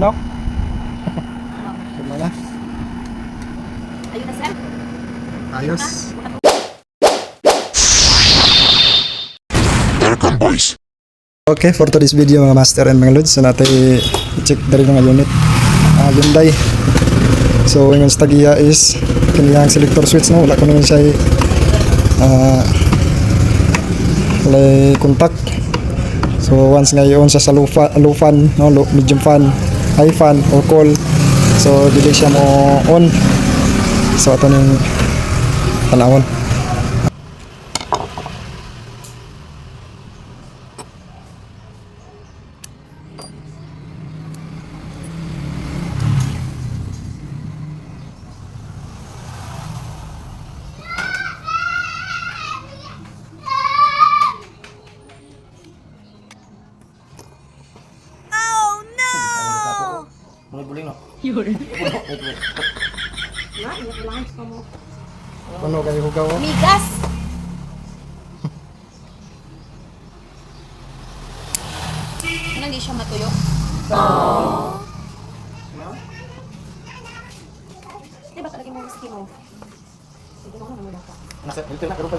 no? Gimana? Ayun na, sir. Ayos. Okay, for today's video mga master and mga lods, so natin i-check dari mga unit Hyundai. So yung stagiya is kaniyang selector switch, no? Wala ko naman siya lay contact. So once ngayon sa low fan, no? Medium fan, high fan or cool, so dili siya mo on. So ato ning tanawon. Buling no. Yun. Ano kayo hugaw? Migas! Ano, hindi siya matuyo? Diba talaga mo whiskey mo? Sige mo na muna ka. Nasa dito na, pero pa.